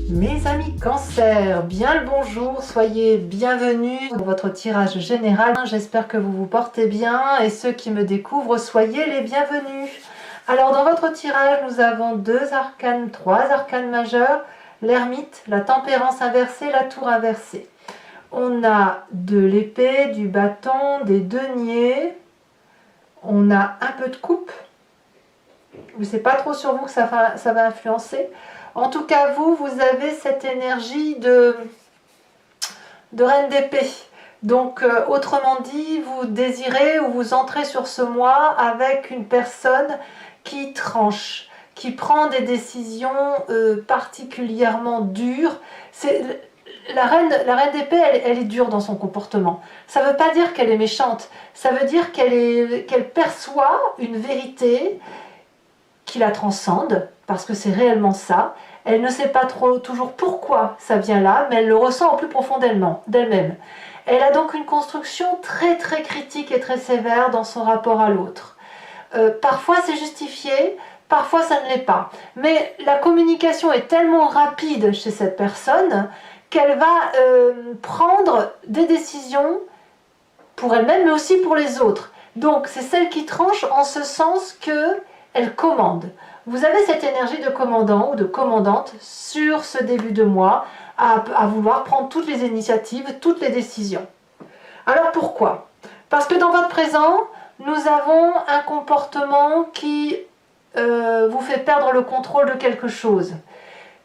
Mes amis Cancer, bien le bonjour, soyez bienvenus dans votre tirage général. J'espère que vous vous portez bien et ceux qui me découvrent, soyez les bienvenus. Alors dans votre tirage, nous avons trois arcanes majeurs, l'ermite, la tempérance inversée, la tour inversée. On a de l'épée, du bâton, des deniers, on a un peu de coupe. Je ne sais pas trop sur vous que ça va influencer. En tout cas, vous avez cette énergie de reine d'épée. Donc, autrement dit, vous désirez ou vous entrez sur ce mois avec une personne qui tranche, qui prend des décisions particulièrement dures. La reine d'épée, elle est dure dans son comportement. Ça ne veut pas dire qu'elle est méchante. Ça veut dire qu'elle perçoit une vérité qui la transcende, parce que c'est réellement ça. Elle ne sait pas toujours pourquoi ça vient là, mais elle le ressent au plus profond d'elle-même. Elle a donc une construction très très critique et très sévère dans son rapport à l'autre. Parfois c'est justifié, parfois ça ne l'est pas. Mais la communication est tellement rapide chez cette personne qu'elle va prendre des décisions pour elle-même, mais aussi pour les autres. Donc c'est celle qui tranche en ce sens que elle commande. Vous avez cette énergie de commandant ou de commandante sur ce début de mois à vouloir prendre toutes les initiatives, toutes les décisions. Alors pourquoi? Parce que dans votre présent, nous avons un comportement qui vous fait perdre le contrôle de quelque chose.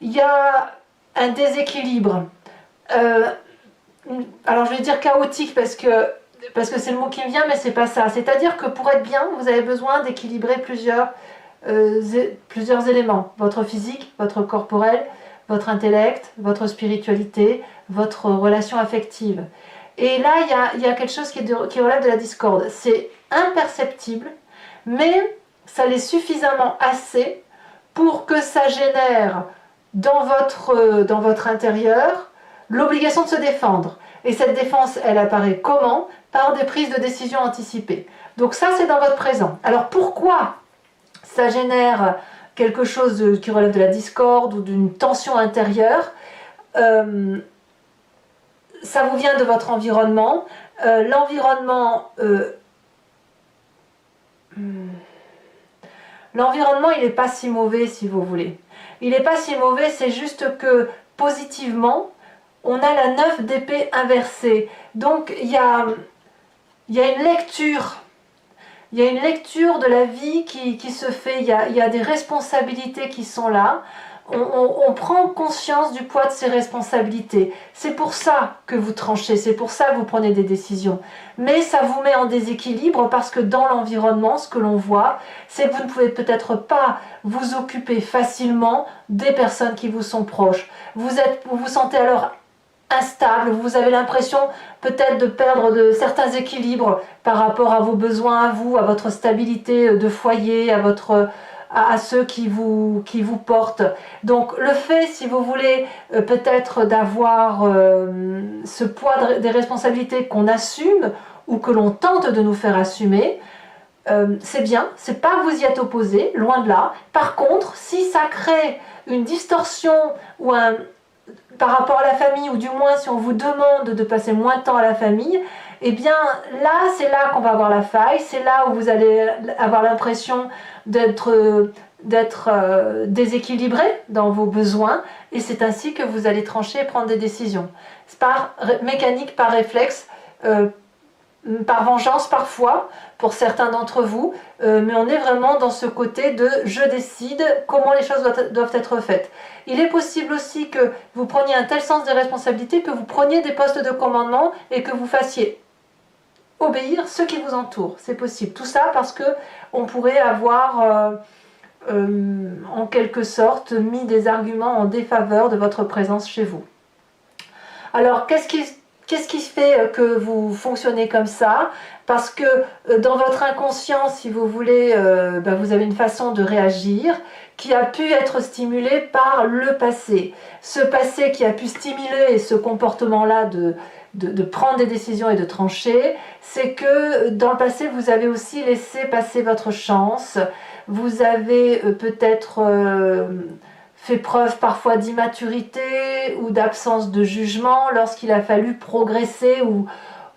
Il y a un déséquilibre. Alors je vais dire chaotique parce que c'est le mot qui me vient, mais c'est pas ça. C'est-à-dire que pour être bien, vous avez besoin d'équilibrer plusieurs éléments. Votre physique, votre corporel, votre intellect, votre spiritualité, votre relation affective. Et là, il y a quelque chose qui relève de la discorde. C'est imperceptible, mais ça l'est suffisamment assez pour que ça génère dans votre intérieur l'obligation de se défendre. Et cette défense, elle apparaît comment? Par des prises de décision anticipées. Donc ça, c'est dans votre présent. Alors pourquoi ça génère quelque chose qui relève de la discorde ou d'une tension intérieure? Ça vous vient de votre environnement. L'environnement, il n'est pas si mauvais, si vous voulez. Il n'est pas si mauvais, c'est juste que positivement, on a la 9 d'épée inversée. Donc il y a une lecture. Il y a une lecture de la vie qui se fait. Il y a des responsabilités qui sont là. On prend conscience du poids de ces responsabilités. C'est pour ça que vous tranchez, c'est pour ça que vous prenez des décisions. Mais ça vous met en déséquilibre parce que dans l'environnement, ce que l'on voit, c'est que vous ne pouvez peut-être pas vous occuper facilement des personnes qui vous sont proches. Vous vous sentez alors instable, vous avez l'impression peut-être de perdre certains équilibres par rapport à vos besoins à vous, à votre stabilité de foyer, à ceux qui vous portent. Donc le fait, si vous voulez, peut-être d'avoir ce poids des responsabilités qu'on assume ou que l'on tente de nous faire assumer, c'est bien, c'est pas que vous y êtes opposé, loin de là. Par contre, si ça crée une distorsion ou par rapport à la famille, ou du moins si on vous demande de passer moins de temps à la famille, eh bien là, c'est là qu'on va avoir la faille, c'est là où vous allez avoir l'impression d'être déséquilibré dans vos besoins, et c'est ainsi que vous allez trancher et prendre des décisions. C'est par mécanique, par réflexe, par vengeance parfois, pour certains d'entre vous, mais on est vraiment dans ce côté de « je décide comment les choses doivent être faites ». Il est possible aussi que vous preniez un tel sens des responsabilités que vous preniez des postes de commandement et que vous fassiez obéir ceux qui vous entourent. C'est possible. Tout ça parce que on pourrait avoir en quelque sorte mis des arguments en défaveur de votre présence chez vous. Alors qu'est-ce qui fait que vous fonctionnez comme ça? Parce que dans votre inconscient, si vous voulez, vous avez une façon de réagir qui a pu être stimulée par le passé. Ce passé qui a pu stimuler ce comportement-là de prendre des décisions et de trancher, c'est que dans le passé, vous avez aussi laissé passer votre chance. Vous avez peut-être fait preuve parfois d'immaturité ou d'absence de jugement lorsqu'il a fallu progresser, ou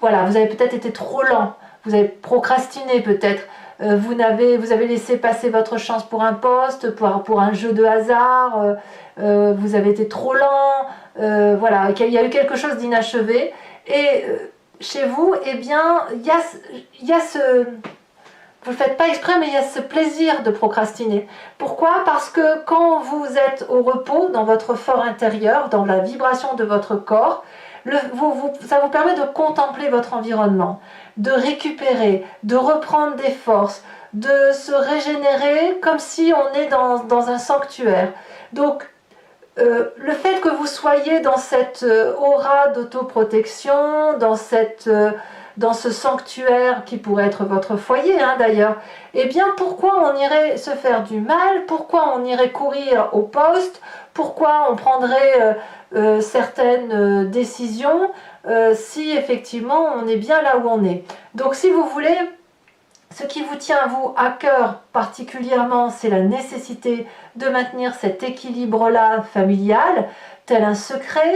voilà, vous avez peut-être été trop lent, vous avez procrastiné peut-être, vous avez laissé passer votre chance pour un poste, pour un jeu de hasard, vous avez été trop lent, voilà, il y a eu quelque chose d'inachevé, et chez vous, eh bien, il y a ce... Vous ne le faites pas exprès, mais il y a ce plaisir de procrastiner. Pourquoi? Parce que quand vous êtes au repos, dans votre fort intérieur, dans la vibration de votre corps, ça vous permet de contempler votre environnement, de récupérer, de reprendre des forces, de se régénérer comme si on est dans un sanctuaire. Donc, le fait que vous soyez dans cette aura d'autoprotection, dans ce sanctuaire qui pourrait être votre foyer d'ailleurs, eh bien pourquoi on irait se faire du mal? Pourquoi on irait courir au poste? Pourquoi on prendrait certaines décisions si effectivement on est bien là où on est? Donc si vous voulez, ce qui vous tient vous à cœur particulièrement, c'est la nécessité de maintenir cet équilibre-là familial, tel un secret,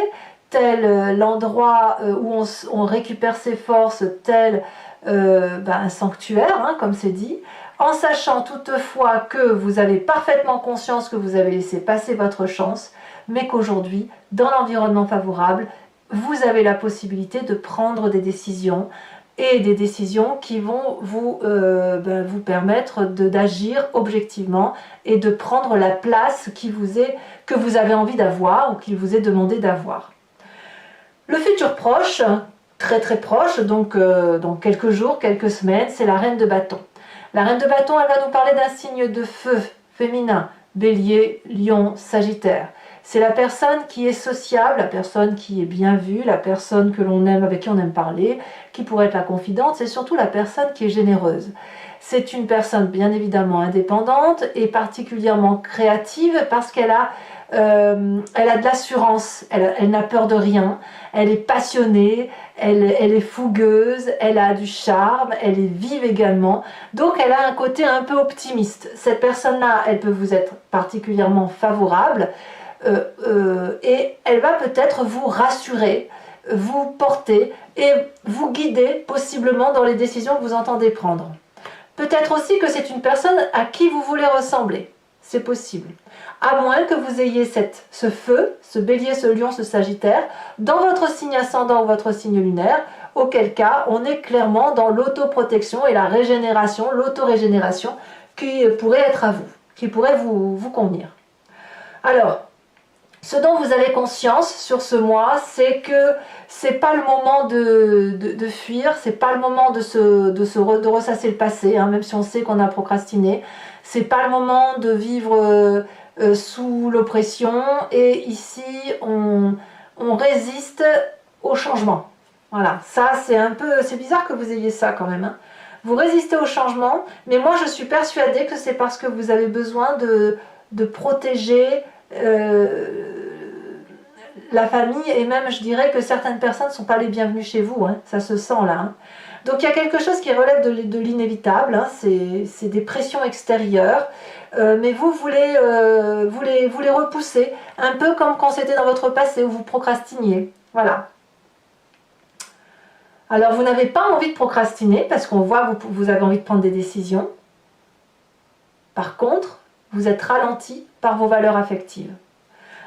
tel l'endroit où on récupère ses forces, tel un sanctuaire, comme c'est dit, en sachant toutefois que vous avez parfaitement conscience que vous avez laissé passer votre chance, mais qu'aujourd'hui, dans l'environnement favorable, vous avez la possibilité de prendre des décisions, et des décisions qui vont vous permettre d'agir objectivement et de prendre la place que vous avez envie d'avoir ou qu'il vous est demandé d'avoir. Le futur proche, très très proche, donc dans quelques jours, quelques semaines, c'est la reine de bâton. La reine de bâton, elle va nous parler d'un signe de feu féminin, Bélier, Lion, Sagittaire. C'est la personne qui est sociable, la personne qui est bien vue, la personne que l'on aime, avec qui on aime parler, qui pourrait être la confidente, c'est surtout la personne qui est généreuse. C'est une personne bien évidemment indépendante et particulièrement créative parce qu'elle a de l'assurance, elle n'a peur de rien, elle est passionnée, elle est fougueuse, elle a du charme, elle est vive également, donc elle a un côté un peu optimiste. Cette personne-là, elle peut vous être particulièrement favorable, et elle va peut-être vous rassurer, vous porter et vous guider possiblement dans les décisions que vous entendez prendre. Peut-être aussi que c'est une personne à qui vous voulez ressembler, c'est possible. À moins que vous ayez ce feu, ce bélier, ce lion, ce sagittaire, dans votre signe ascendant ou votre signe lunaire, auquel cas on est clairement dans l'autoprotection et la régénération, l'autorégénération qui pourrait être à vous, qui pourrait vous convenir. Alors, ce dont vous avez conscience sur ce mois, c'est que c'est pas le moment de fuir, c'est pas le moment de ressasser le passé, même si on sait qu'on a procrastiné. C'est pas le moment de vivre sous l'oppression. Et ici, on résiste au changement. Voilà, ça c'est bizarre que vous ayez ça quand même. Vous résistez au changement, mais moi je suis persuadée que c'est parce que vous avez besoin de protéger la famille, et même je dirais que certaines personnes ne sont pas les bienvenues chez vous, ça se sent là. Donc il y a quelque chose qui relève de l'inévitable, c'est des pressions extérieures, mais vous voulez repousser, un peu comme quand c'était dans votre passé où vous procrastiniez, voilà. Alors vous n'avez pas envie de procrastiner parce qu'on voit que vous avez envie de prendre des décisions. Par contre, vous êtes ralenti par vos valeurs affectives.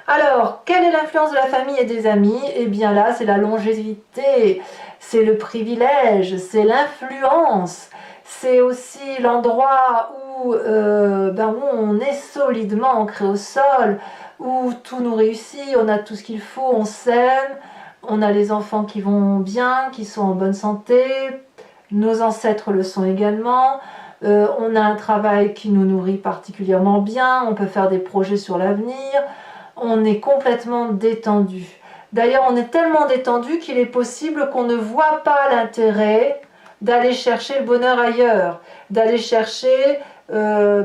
Alors, quelle est l'influence de la famille et des amis? Eh bien là, c'est la longévité, c'est le privilège, c'est l'influence, c'est aussi l'endroit où on est solidement ancré au sol, où tout nous réussit, on a tout ce qu'il faut, on s'aime, on a les enfants qui vont bien, qui sont en bonne santé, nos ancêtres le sont également, on a un travail qui nous nourrit particulièrement bien, on peut faire des projets sur l'avenir, on est complètement détendu. D'ailleurs, on est tellement détendu qu'il est possible qu'on ne voit pas l'intérêt d'aller chercher le bonheur ailleurs, d'aller chercher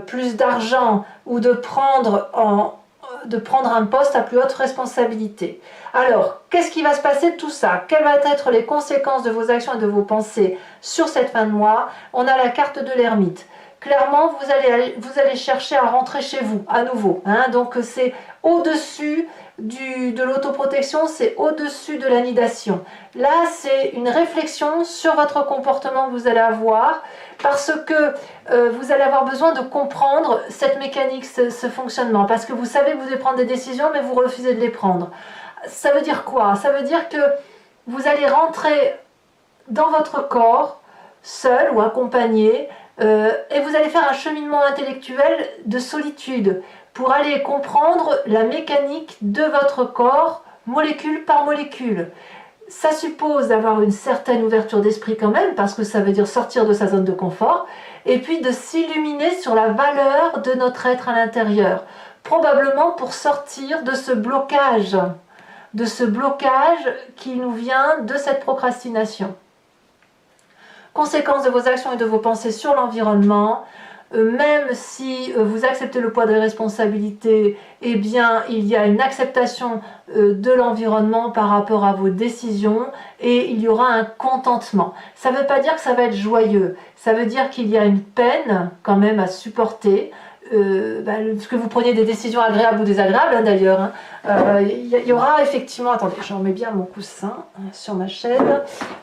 plus d'argent ou de prendre un poste à plus haute responsabilité. Alors, qu'est-ce qui va se passer de tout ça? Quelles vont être les conséquences de vos actions et de vos pensées sur cette fin de mois? On a la carte de l'ermite. Clairement, vous allez chercher à rentrer chez vous, à nouveau. Donc c'est au-dessus de l'autoprotection, c'est au-dessus de l'anidation. Là, c'est une réflexion sur votre comportement que vous allez avoir, parce que vous allez avoir besoin de comprendre cette mécanique, ce fonctionnement, parce que vous savez que vous devez prendre des décisions, mais vous refusez de les prendre. Ça veut dire quoi? Ça veut dire que vous allez rentrer dans votre corps, seul ou accompagné, et vous allez faire un cheminement intellectuel de solitude pour aller comprendre la mécanique de votre corps, molécule par molécule. Ça suppose d'avoir une certaine ouverture d'esprit quand même, parce que ça veut dire sortir de sa zone de confort, et puis de s'illuminer sur la valeur de notre être à l'intérieur, probablement pour sortir de ce blocage qui nous vient de cette procrastination. Conséquence de vos actions et de vos pensées sur l'environnement, même si vous acceptez le poids des responsabilités, eh bien il y a une acceptation de l'environnement par rapport à vos décisions et il y aura un contentement. Ça ne veut pas dire que ça va être joyeux, ça veut dire qu'il y a une peine quand même à supporter. Parce que vous preniez des décisions agréables ou désagréables hein, d'ailleurs, hein. Il y aura effectivement, attendez, je remets bien mon coussin sur ma chaise,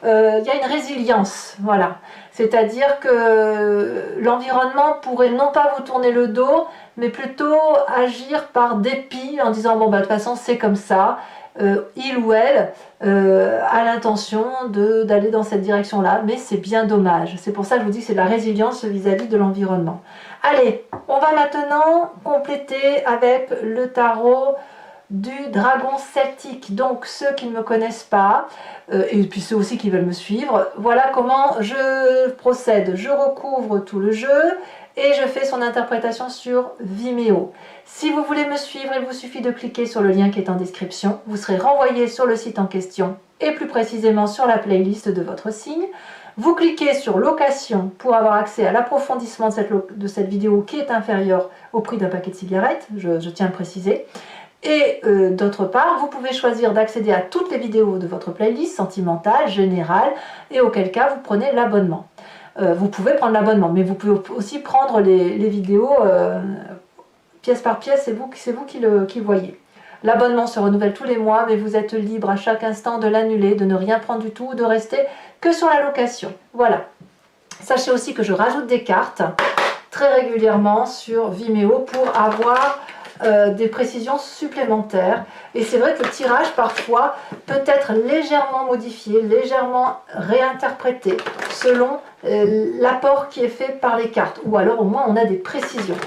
il y a une résilience, voilà, c'est-à-dire que l'environnement pourrait non pas vous tourner le dos, mais plutôt agir par dépit en disant bon bah de toute façon c'est comme ça, il ou elle a l'intention d'aller dans cette direction-là, mais c'est bien dommage. C'est pour ça que je vous dis que c'est de la résilience vis-à-vis de l'environnement. Allez, on va maintenant compléter avec le tarot du dragon celtique. Donc ceux qui ne me connaissent pas, et puis ceux aussi qui veulent me suivre, voilà comment je procède. Je recouvre tout le jeu et je fais son interprétation sur Vimeo. Si vous voulez me suivre, il vous suffit de cliquer sur le lien qui est en description. Vous serez renvoyé sur le site en question et plus précisément sur la playlist de votre signe. Vous cliquez sur location pour avoir accès à l'approfondissement de cette vidéo qui est inférieure au prix d'un paquet de cigarettes, je tiens à le préciser. Et d'autre part, vous pouvez choisir d'accéder à toutes les vidéos de votre playlist sentimentale, générale, et auquel cas vous prenez l'abonnement. Vous pouvez prendre l'abonnement, mais vous pouvez aussi prendre les vidéos pièce par pièce, c'est vous qui le voyez. L'abonnement se renouvelle tous les mois, mais vous êtes libre à chaque instant de l'annuler, de ne rien prendre du tout, de rester que sur la location. Voilà. Sachez aussi que je rajoute des cartes très régulièrement sur Vimeo pour avoir des précisions supplémentaires. Et c'est vrai que le tirage parfois peut être légèrement modifié, légèrement réinterprété selon l'apport qui est fait par les cartes. Ou alors au moins on a des précisions.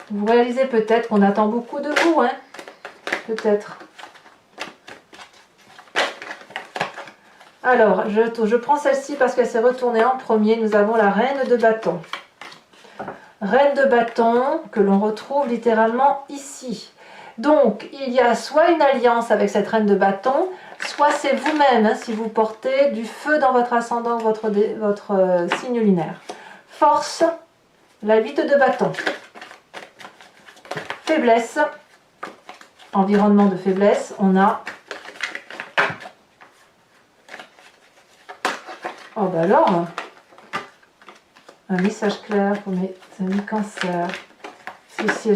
Vous réalisez peut-être qu'on attend beaucoup de vous, hein? Peut-être. Alors, je prends celle-ci parce qu'elle s'est retournée en premier. Nous avons la reine de bâton. Reine de bâton que l'on retrouve littéralement ici. Donc, il y a soit une alliance avec cette reine de bâton, soit c'est vous-même, hein, si vous portez du feu dans votre ascendant, votre signe lunaire. Force, la 8 de bâton. Faiblesse, environnement de faiblesse, on a... Oh bah alors, un message clair pour mes amis cancer. Si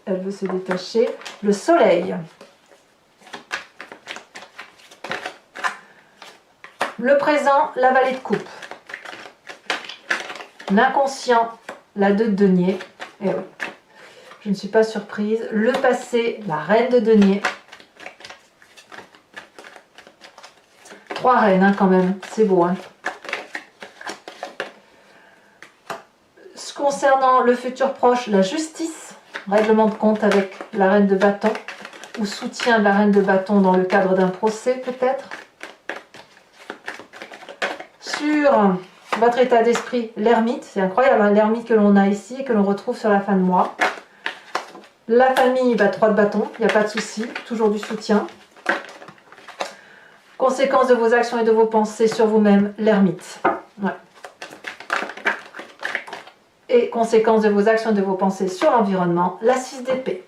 elle veut se détacher. Le soleil. Le présent, la vallée de coupe. L'inconscient, la 2 de denier. Et oui. Je ne suis pas surprise. Le passé, la reine de denier. 3 reines hein, quand même, c'est beau. Hein. Concernant le futur proche, la justice, règlement de compte avec la reine de bâton, ou soutien de la reine de bâton dans le cadre d'un procès peut-être. Sur votre état d'esprit, l'ermite, c'est incroyable, hein, l'ermite que l'on a ici et que l'on retrouve sur la fin de mois. La famille, 3 de bâton, il n'y a pas de souci, toujours du soutien. Conséquence de vos actions et de vos pensées sur vous-même, l'ermite. Ouais. Et conséquence de vos actions et de vos pensées sur l'environnement, la 6 d'épée.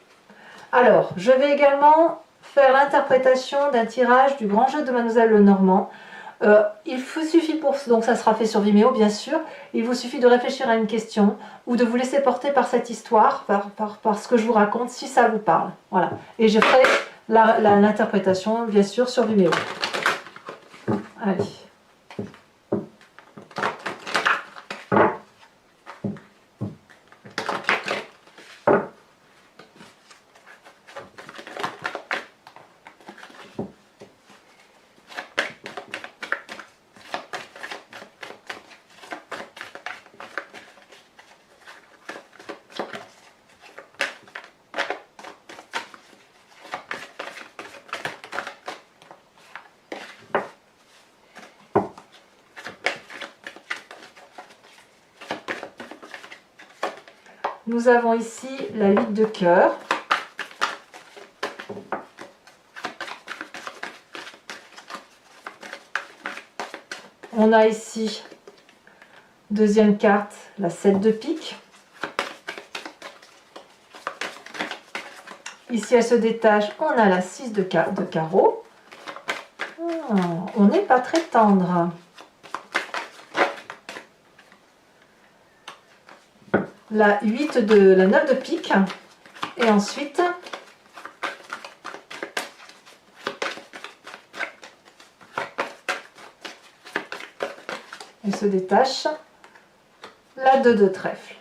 Alors, je vais également faire l'interprétation d'un tirage du grand jeu de Mademoiselle Lenormand. Il vous suffit donc ça sera fait sur Vimeo bien sûr, il vous suffit de réfléchir à une question ou de vous laisser porter par cette histoire, par ce que je vous raconte, si ça vous parle. Voilà. Et je ferai l'interprétation bien sûr sur Vimeo. Allez. Nous avons ici la 8 de cœur. On a ici, deuxième carte, la 7 de pique. Ici, elle se détache, on a la 6 de carreau. On n'est pas très tendre. La 9 de pique. Et ensuite, elle se détache, la 2 de trèfle.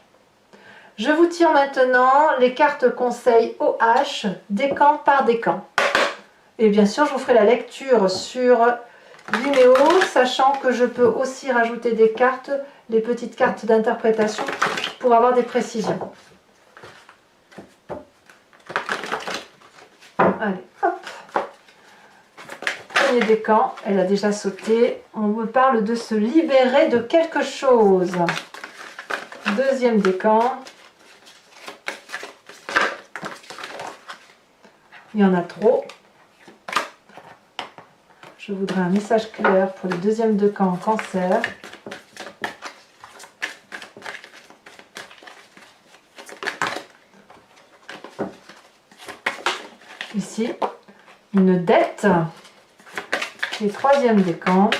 Je vous tire maintenant les cartes conseils OH, décan par décan. Et bien sûr, je vous ferai la lecture sur Vimeo, sachant que je peux aussi rajouter des cartes, les petites cartes d'interprétation, pour avoir des précisions. Allez, hop. Premier décan, elle a déjà sauté. On me parle de se libérer de quelque chose. Deuxième décan. Il y en a trop. Je voudrais un message clair pour le deuxième décan en cancer. Ici, une dette. Et troisième décan.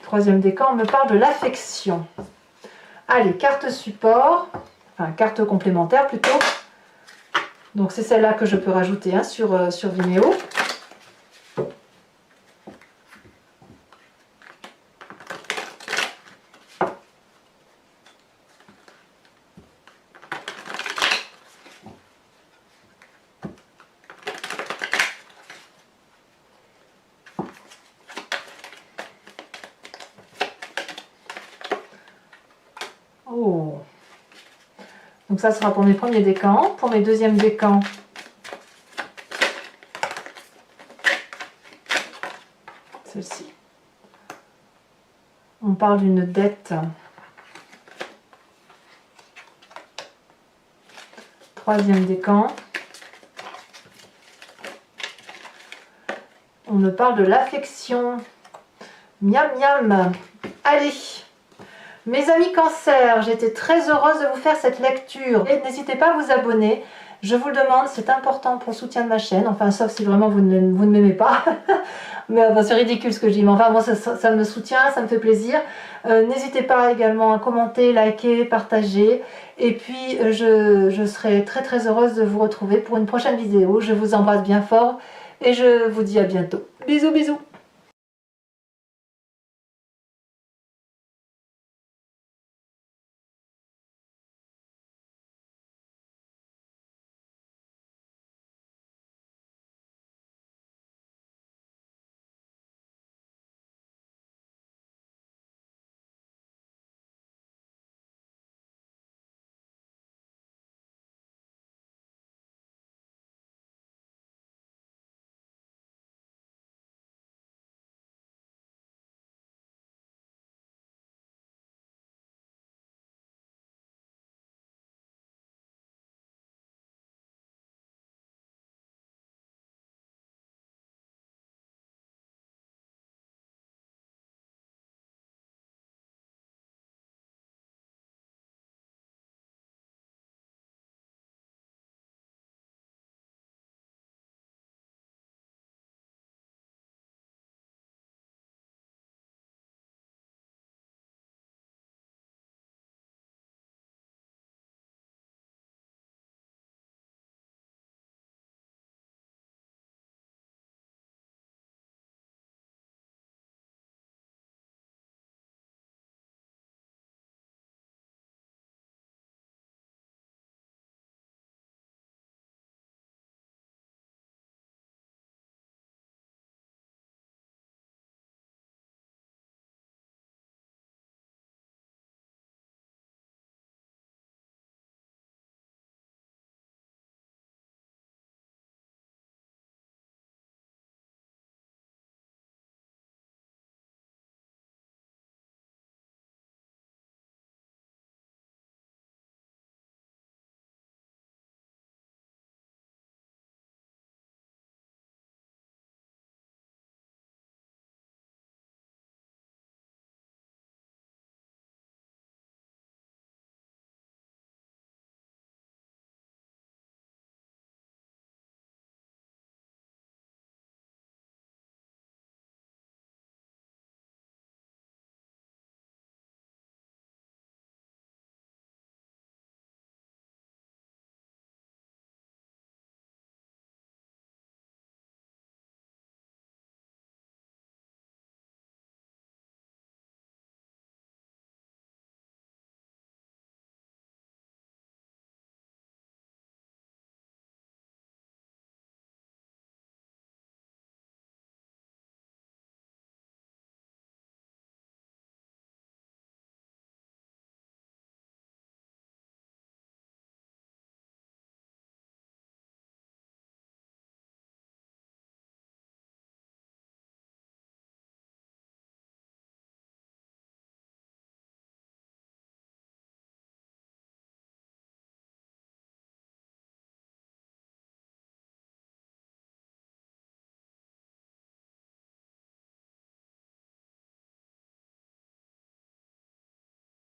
Troisième décan, on me parle de l'affection. Allez, carte support, enfin carte complémentaire plutôt. Donc c'est celle-là que je peux rajouter hein, sur Vimeo. Oh. Donc ça sera pour mes premiers décans. Pour mes deuxièmes décans, celle-ci. On parle d'une dette. Troisième décan. On me parle de l'affection. Miam miam. Allez. Mes amis cancer, j'étais très heureuse de vous faire cette lecture. Et n'hésitez pas à vous abonner. Je vous le demande, c'est important pour le soutien de ma chaîne. Enfin, sauf si vraiment vous ne m'aimez pas. Mais bon, c'est ridicule ce que je dis. Mais enfin, moi, ça me soutient, ça me fait plaisir. N'hésitez pas également à commenter, liker, partager. Et puis, je serai très très heureuse de vous retrouver pour une prochaine vidéo. Je vous embrasse bien fort et je vous dis à bientôt. Bisous, bisous.